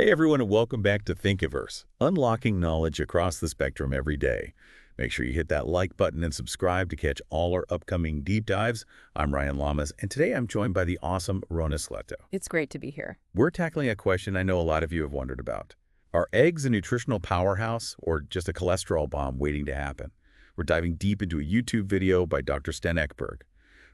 Hey everyone, and welcome back to Thinkiverse, unlocking knowledge across the spectrum every day. Make sure you hit that like button and subscribe to catch all our upcoming deep dives. I'm Ryan Lamas, and today I'm joined by the awesome Rona Sleto. It's great to be here. We're tackling a question I know a lot of you have wondered about. Are eggs a nutritional powerhouse or just a cholesterol bomb waiting to happen? We're diving deep into a YouTube video by Dr. Sten Ekberg,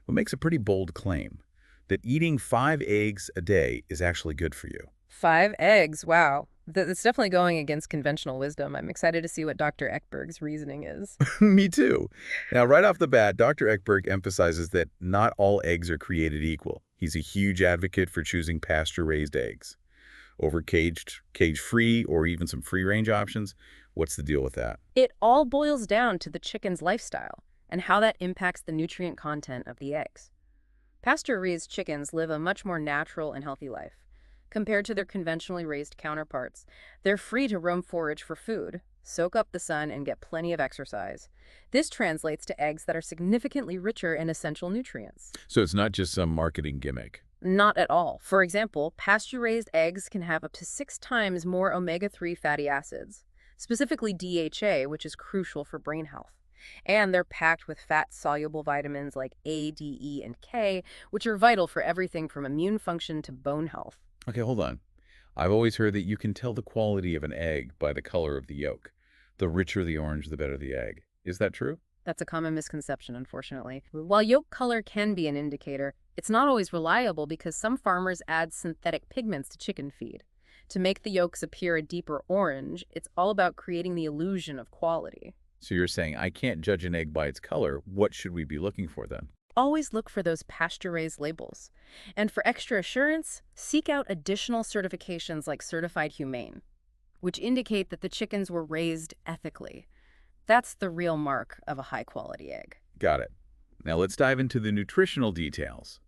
who makes a pretty bold claim that eating 5 eggs a day is actually good for you. 5 eggs, wow. That's definitely going against conventional wisdom. I'm excited to see what Dr. Ekberg's reasoning is. Me too. Now, right off the bat, Dr. Ekberg emphasizes that not all eggs are created equal. He's a huge advocate for choosing pasture-raised eggs over caged, cage-free, or even some free-range options. What's the deal with that? It all boils down to the chicken's lifestyle and how that impacts the nutrient content of the eggs. Pasture-raised chickens live a much more natural and healthy life. Compared to their conventionally raised counterparts, they're free to roam forage for food, soak up the sun, and get plenty of exercise. This translates to eggs that are significantly richer in essential nutrients. So it's not just some marketing gimmick. Not at all. For example, pasture-raised eggs can have up to 6 times more omega-3 fatty acids, specifically DHA, which is crucial for brain health. And they're packed with fat-soluble vitamins like A, D, E, and K, which are vital for everything from immune function to bone health. Okay, hold on. I've always heard that you can tell the quality of an egg by the color of the yolk. The richer the orange, the better the egg. Is that true? That's a common misconception, unfortunately. While yolk color can be an indicator, it's not always reliable because some farmers add synthetic pigments to chicken feed. To make the yolks appear a deeper orange, it's all about creating the illusion of quality. So you're saying I can't judge an egg by its color. What should we be looking for then? Always look for those pasture-raised labels. And for extra assurance, seek out additional certifications like Certified Humane, which indicate that the chickens were raised ethically. That's the real mark of a high-quality egg. Got it. Now let's dive into the nutritional details.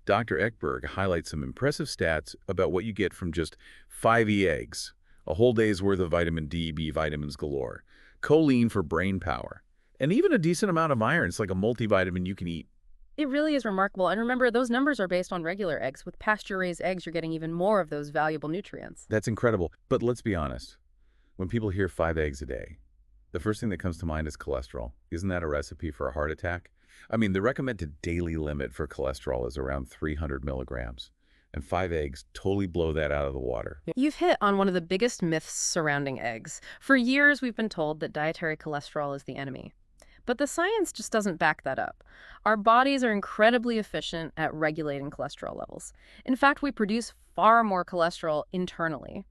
Dr. Ekberg highlights some impressive stats about what you get from just 5 eggs, a whole day's worth of vitamin D, B vitamins galore, choline for brain power, and even a decent amount of iron. It's like a multivitamin you can eat. It really is remarkable. And remember, those numbers are based on regular eggs. With pasture-raised eggs, you're getting even more of those valuable nutrients. That's incredible. But let's be honest. When people hear 5 eggs a day, the first thing that comes to mind is cholesterol. Isn't that a recipe for a heart attack? I mean, the recommended daily limit for cholesterol is around 300 milligrams. And 5 eggs totally blow that out of the water. You've hit on one of the biggest myths surrounding eggs. For years, we've been told that dietary cholesterol is the enemy. But the science just doesn't back that up. Our bodies are incredibly efficient at regulating cholesterol levels. In fact, we produce far more cholesterol internally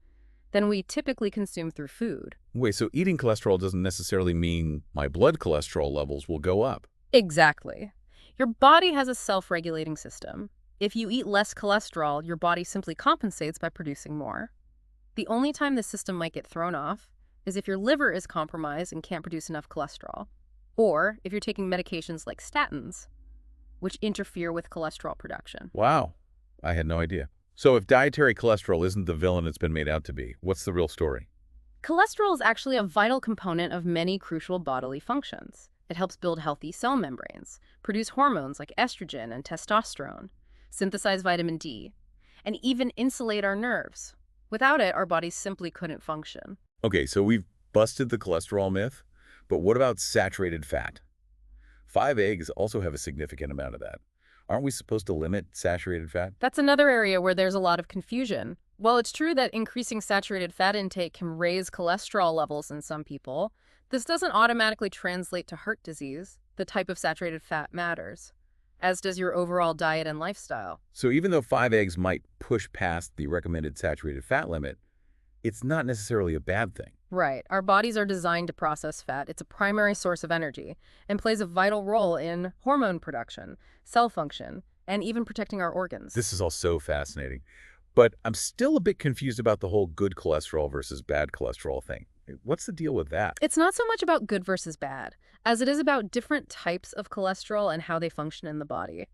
than we typically consume through food. Wait, so eating cholesterol doesn't necessarily mean my blood cholesterol levels will go up? Exactly. Your body has a self-regulating system. If you eat less cholesterol, your body simply compensates by producing more. The only time the system might get thrown off is if your liver is compromised and can't produce enough cholesterol, or if you're taking medications like statins, which interfere with cholesterol production. Wow, I had no idea. So if dietary cholesterol isn't the villain it's been made out to be, what's the real story? Cholesterol is actually a vital component of many crucial bodily functions. It helps build healthy cell membranes, produce hormones like estrogen and testosterone, synthesize vitamin D, and even insulate our nerves. Without it, our bodies simply couldn't function. Okay, so we've busted the cholesterol myth, but what about saturated fat? 5 eggs also have a significant amount of that. Aren't we supposed to limit saturated fat? That's another area where there's a lot of confusion. While it's true that increasing saturated fat intake can raise cholesterol levels in some people, this doesn't automatically translate to heart disease. The type of saturated fat matters, as does your overall diet and lifestyle. So even though 5 eggs might push past the recommended saturated fat limit, it's not necessarily a bad thing. Right. Our bodies are designed to process fat. It's a primary source of energy and plays a vital role in hormone production, cell function, and even protecting our organs. This is all so fascinating. But I'm still a bit confused about the whole good cholesterol versus bad cholesterol thing. What's the deal with that? It's not so much about good versus bad, as it is about different types of cholesterol and how they function in the body.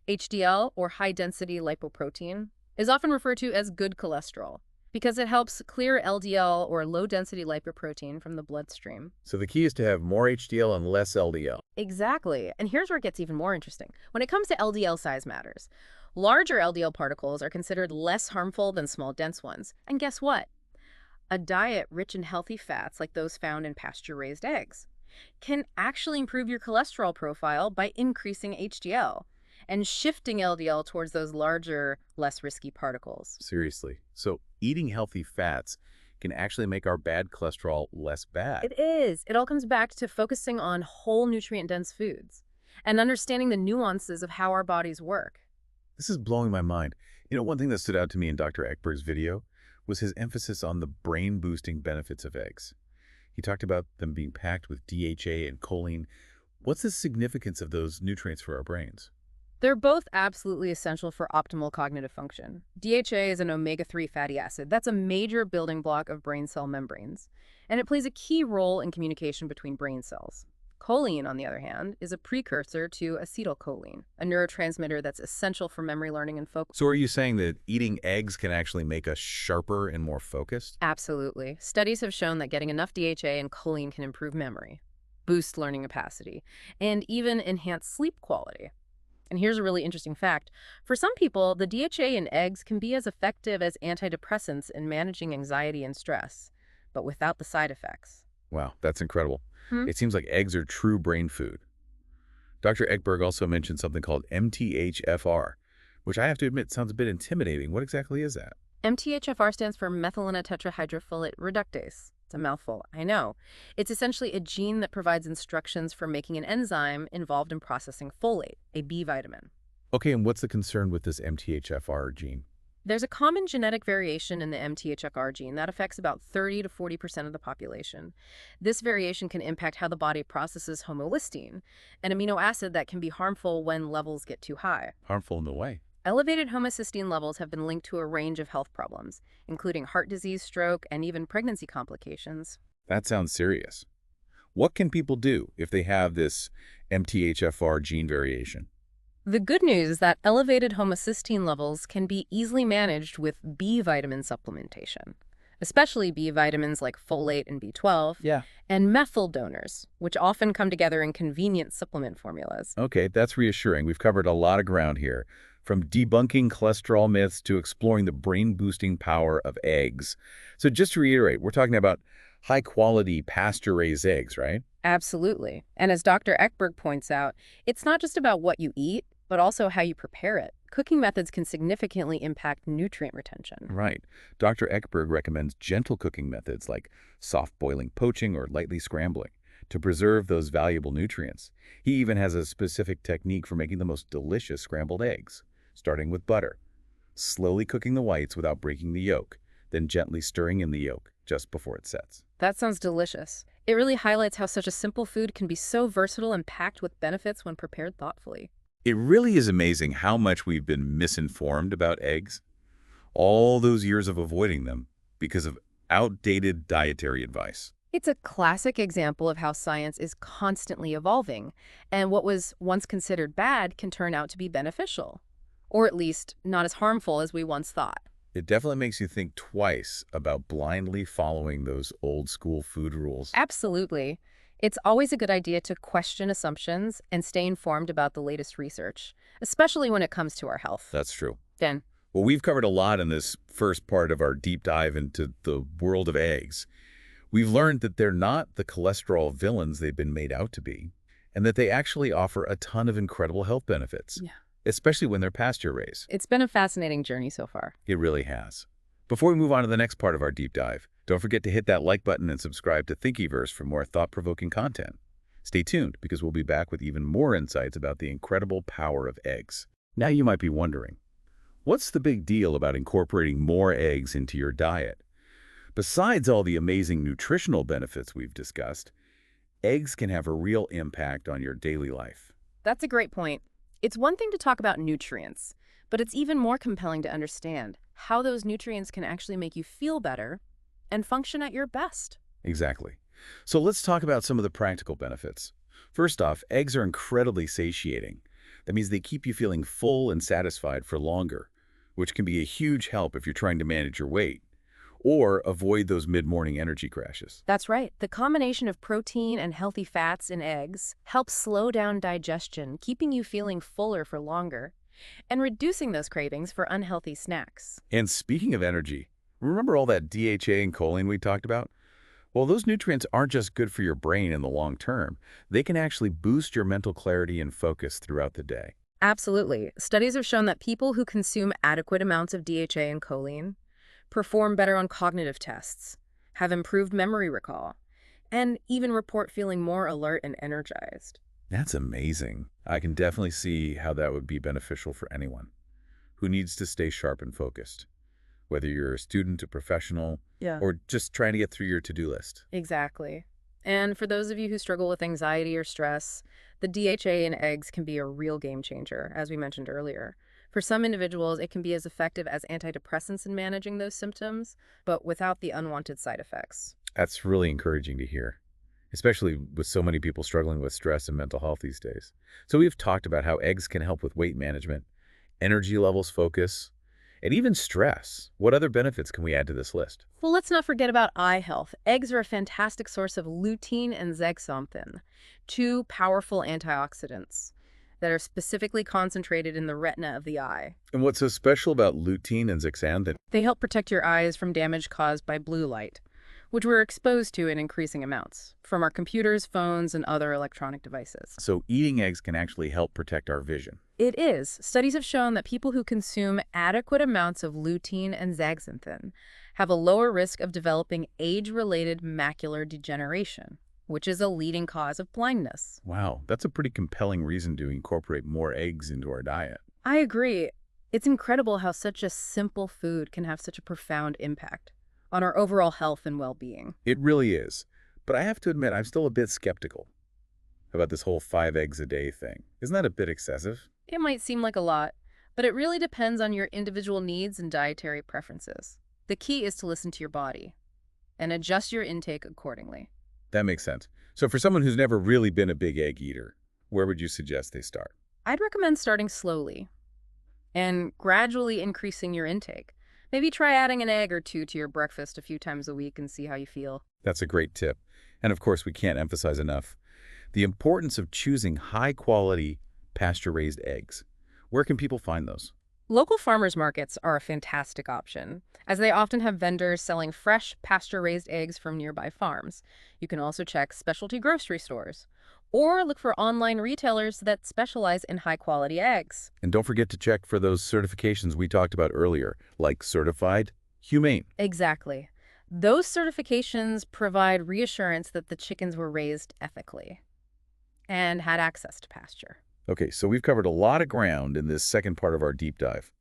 HDL, or high-density lipoprotein, is often referred to as good cholesterol because it helps clear LDL, or low-density lipoprotein, from the bloodstream. So the key is to have more HDL and less LDL. Exactly. And here's where it gets even more interesting. When it comes to LDL, size matters. Larger LDL particles are considered less harmful than small, dense ones. And guess what? A diet rich in healthy fats, like those found in pasture-raised eggs, can actually improve your cholesterol profile by increasing HDL and shifting LDL towards those larger, less risky particles. Seriously. So eating healthy fats can actually make our bad cholesterol less bad. It is. It all comes back to focusing on whole nutrient-dense foods and understanding the nuances of how our bodies work. This is blowing my mind. One thing that stood out to me in Dr. Ekberg's video was his emphasis on the brain-boosting benefits of eggs. He talked about them being packed with DHA and choline. What's the significance of those nutrients for our brains? They're both absolutely essential for optimal cognitive function. DHA is an omega-3 fatty acid. That's a major building block of brain cell membranes, and it plays a key role in communication between brain cells. Choline, on the other hand, is a precursor to acetylcholine, a neurotransmitter that's essential for memory learning and focus. So are you saying that eating eggs can actually make us sharper and more focused? Absolutely. Studies have shown that getting enough DHA and choline can improve memory, boost learning capacity, and even enhance sleep quality. And here's a really interesting fact. For some people, the DHA in eggs can be as effective as antidepressants in managing anxiety and stress, but without the side effects. Wow, that's incredible. Hmm? It seems like eggs are true brain food. Dr. Ekberg also mentioned something called MTHFR, which I have to admit sounds a bit intimidating. What exactly is that? MTHFR stands for methylenotetrahydrofolate reductase. It's a mouthful, I know. It's essentially a gene that provides instructions for making an enzyme involved in processing folate, a B vitamin. Okay, and what's the concern with this MTHFR gene? There's a common genetic variation in the MTHFR gene that affects about 30 to 40% of the population. This variation can impact how the body processes homocysteine, an amino acid that can be harmful when levels get too high. Harmful in the way. Elevated homocysteine levels have been linked to a range of health problems, including heart disease, stroke, and even pregnancy complications. That sounds serious. What can people do if they have this MTHFR gene variation? The good news is that elevated homocysteine levels can be easily managed with B vitamin supplementation, especially B vitamins like folate and B12, Yeah. and methyl donors, which often come together in convenient supplement formulas. Okay, that's reassuring. We've covered a lot of ground here, from debunking cholesterol myths to exploring the brain-boosting power of eggs. So just to reiterate, we're talking about high-quality pasture-raised eggs, right? Absolutely. And as Dr. Ekberg points out, it's not just about what you eat, but also how you prepare it. Cooking methods can significantly impact nutrient retention. Right. Dr. Ekberg recommends gentle cooking methods like soft boiling, poaching, or lightly scrambling to preserve those valuable nutrients. He even has a specific technique for making the most delicious scrambled eggs, starting with butter, slowly cooking the whites without breaking the yolk, then gently stirring in the yolk just before it sets. That sounds delicious. It really highlights how such a simple food can be so versatile and packed with benefits when prepared thoughtfully. It really is amazing how much we've been misinformed about eggs. All those years of avoiding them because of outdated dietary advice. It's a classic example of how science is constantly evolving, and what was once considered bad can turn out to be beneficial, or at least not as harmful as we once thought. It definitely makes you think twice about blindly following those old school food rules. Absolutely. It's always a good idea to question assumptions and stay informed about the latest research, especially when it comes to our health. That's true. Then, Well, we've covered a lot in this first part of our deep dive into the world of eggs. We've learned that they're not the cholesterol villains they've been made out to be, and that they actually offer a ton of incredible health benefits, yeah, especially when they're pasture-raised. it's been a fascinating journey so far. It really has. Before we move on to the next part of our deep dive, don't forget to hit that like button and subscribe to Thinkiverse for more thought-provoking content. Stay tuned, because we'll be back with even more insights about the incredible power of eggs. Now you might be wondering, what's the big deal about incorporating more eggs into your diet? Besides all the amazing nutritional benefits we've discussed, eggs can have a real impact on your daily life. That's a great point. It's one thing to talk about nutrients, but it's even more compelling to understand how those nutrients can actually make you feel better and function at your best. Exactly. So let's talk about some of the practical benefits. First off, eggs are incredibly satiating. That means they keep you feeling full and satisfied for longer, which can be a huge help if you're trying to manage your weight or avoid those mid-morning energy crashes. That's right. The combination of protein and healthy fats in eggs helps slow down digestion, keeping you feeling fuller for longer. and reducing those cravings for unhealthy snacks. And speaking of energy, remember all that DHA and choline we talked about? Well, those nutrients aren't just good for your brain in the long term. They can actually boost your mental clarity and focus throughout the day. Absolutely. Studies have shown that people who consume adequate amounts of DHA and choline perform better on cognitive tests, have improved memory recall, and even report feeling more alert and energized. That's amazing. I can definitely see how that would be beneficial for anyone who needs to stay sharp and focused, whether you're a student, a professional, Yeah. or just trying to get through your to-do list. Exactly. And for those of you who struggle with anxiety or stress, the DHA in eggs can be a real game changer, as we mentioned earlier. For some individuals, it can be as effective as antidepressants in managing those symptoms, but without the unwanted side effects. That's really encouraging to hear, especially with so many people struggling with stress and mental health these days. So we've talked about how eggs can help with weight management, energy levels, focus, and even stress. What other benefits can we add to this list? Well, let's not forget about eye health. Eggs are a fantastic source of lutein and zeaxanthin, two powerful antioxidants that are specifically concentrated in the retina of the eye. And what's so special about lutein and zeaxanthin? They help protect your eyes from damage caused by blue light, which we're exposed to in increasing amounts from our computers, phones, and other electronic devices. So eating eggs can actually help protect our vision. It is. Studies have shown that people who consume adequate amounts of lutein and zeaxanthin have a lower risk of developing age-related macular degeneration, which is a leading cause of blindness. Wow, that's a pretty compelling reason to incorporate more eggs into our diet. I agree. It's incredible how such a simple food can have such a profound impact on our overall health and well-being. It really is. But I have to admit, I'm still a bit skeptical about this whole 5 eggs a day thing. Isn't that a bit excessive? It might seem like a lot, but it really depends on your individual needs and dietary preferences. The key is to listen to your body and adjust your intake accordingly. That makes sense. So for someone who's never really been a big egg eater, where would you suggest they start? I'd recommend starting slowly and gradually increasing your intake. Maybe try adding an egg or two to your breakfast a few times a week and see how you feel. That's a great tip. And of course, we can't emphasize enough the importance of choosing high-quality, pasture-raised eggs. Where can people find those? Local farmers markets are a fantastic option, as they often have vendors selling fresh, pasture-raised eggs from nearby farms. You can also check specialty grocery stores or look for online retailers that specialize in high-quality eggs. And don't forget to check for those certifications we talked about earlier, like Certified Humane. Exactly. Those certifications provide reassurance that the chickens were raised ethically and had access to pasture. Okay, so we've covered a lot of ground in this second part of our deep dive.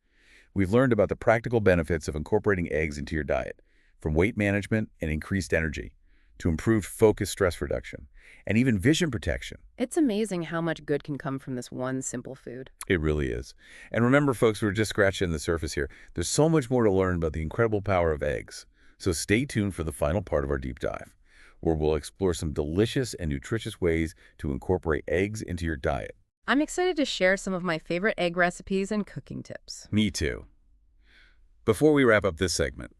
We've learned about the practical benefits of incorporating eggs into your diet, from weight management and increased energy to improved focus, stress reduction, and even vision protection. It's amazing how much good can come from this one simple food. It really is. And remember, folks, we're just scratching the surface here. There's so much more to learn about the incredible power of eggs. So stay tuned for the final part of our deep dive, where we'll explore some delicious and nutritious ways to incorporate eggs into your diet. I'm excited to share some of my favorite egg recipes and cooking tips. Me too. Before we wrap up this segment,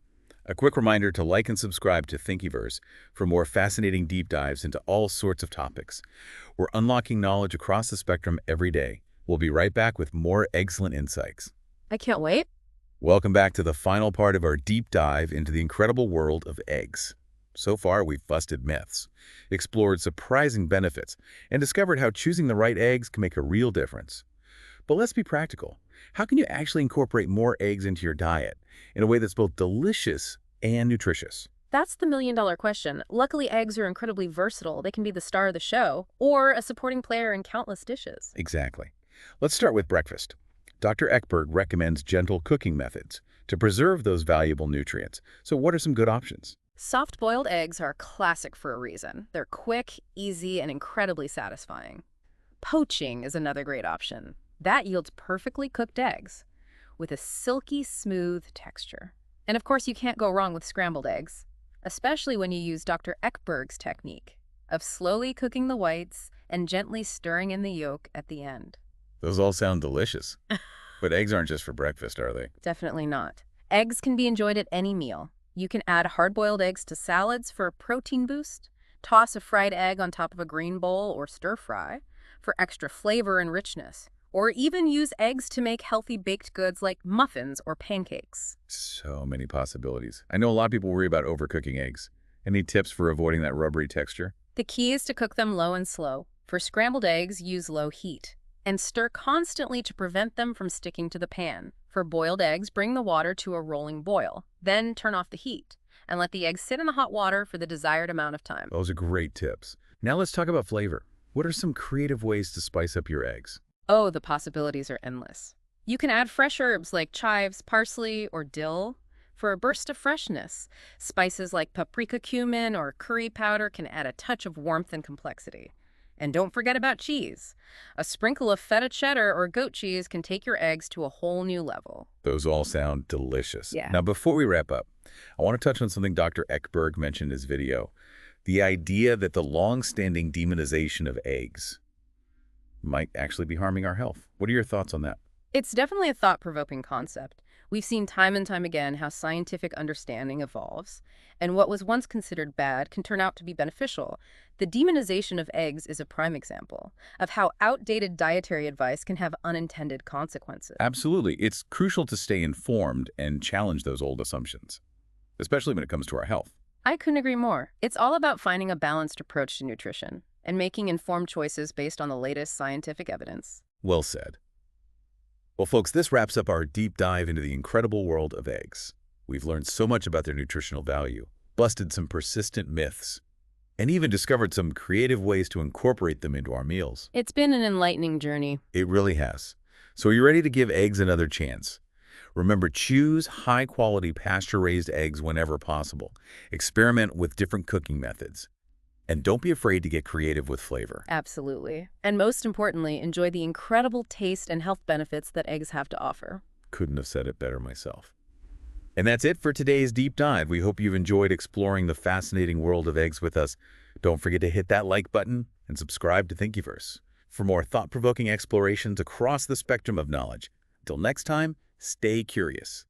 a quick reminder to like and subscribe to Thinkiverse for more fascinating deep dives into all sorts of topics. We're unlocking knowledge across the spectrum every day. We'll be right back with more excellent insights. I can't wait. Welcome back to the final part of our deep dive into the incredible world of eggs. So far, we've busted myths, explored surprising benefits, and discovered how choosing the right eggs can make a real difference. But let's be practical. How can you actually incorporate more eggs into your diet in a way that's both delicious and nutritious? That's the million-dollar question. Luckily, eggs are incredibly versatile. They can be the star of the show or a supporting player in countless dishes. Exactly. Let's start with breakfast. Dr. Ekberg recommends gentle cooking methods to preserve those valuable nutrients. So what are some good options? Soft-boiled eggs are classic for a reason. They're quick, easy, and incredibly satisfying. Poaching is another great option. That yields perfectly cooked eggs with a silky smooth texture. And of course, you can't go wrong with scrambled eggs, especially when you use Dr. Ekberg's technique of slowly cooking the whites and gently stirring in the yolk at the end. Those all sound delicious. But eggs aren't just for breakfast, are they? Definitely not. Eggs can be enjoyed at any meal. You can add hard-boiled eggs to salads for a protein boost, toss a fried egg on top of a green bowl or stir-fry for extra flavor and richness, or even use eggs to make healthy baked goods like muffins or pancakes. So many possibilities. I know a lot of people worry about overcooking eggs. Any tips for avoiding that rubbery texture? The key is to cook them low and slow. For scrambled eggs, use low heat and stir constantly to prevent them from sticking to the pan. For boiled eggs, bring the water to a rolling boil. Then turn off the heat and let the eggs sit in the hot water for the desired amount of time. Those are great tips. Now let's talk about flavor. What are some creative ways to spice up your eggs? Oh, the possibilities are endless. You can add fresh herbs like chives, parsley, or dill for a burst of freshness. Spices like paprika, cumin, or curry powder can add a touch of warmth and complexity. And don't forget about cheese. A sprinkle of feta cheddar or goat cheese can take your eggs to a whole new level. Those all sound delicious. Yeah. Now, before we wrap up, I want to touch on something Dr. Ekberg mentioned in his video. The idea that the long-standing demonization of eggs might actually be harming our health. What are your thoughts on that? It's definitely a thought-provoking concept. We've seen time and time again how scientific understanding evolves, and what was once considered bad can turn out to be beneficial. The demonization of eggs is a prime example of how outdated dietary advice can have unintended consequences. Absolutely. It's crucial to stay informed and challenge those old assumptions, especially when it comes to our health. I couldn't agree more. It's all about finding a balanced approach to nutrition and making informed choices based on the latest scientific evidence. Well said. Well, folks, this wraps up our deep dive into the incredible world of eggs. We've learned so much about their nutritional value, busted some persistent myths, and even discovered some creative ways to incorporate them into our meals. It's been an enlightening journey. It really has. So are you ready to give eggs another chance? Remember, choose high-quality pasture-raised eggs whenever possible. Experiment with different cooking methods. And don't be afraid to get creative with flavor. Absolutely. And most importantly, enjoy the incredible taste and health benefits that eggs have to offer. Couldn't have said it better myself. And that's it for today's deep dive. We hope you've enjoyed exploring the fascinating world of eggs with us. Don't forget to hit that like button and subscribe to Thinkiverse for more thought-provoking explorations across the spectrum of knowledge. Until next time, stay curious.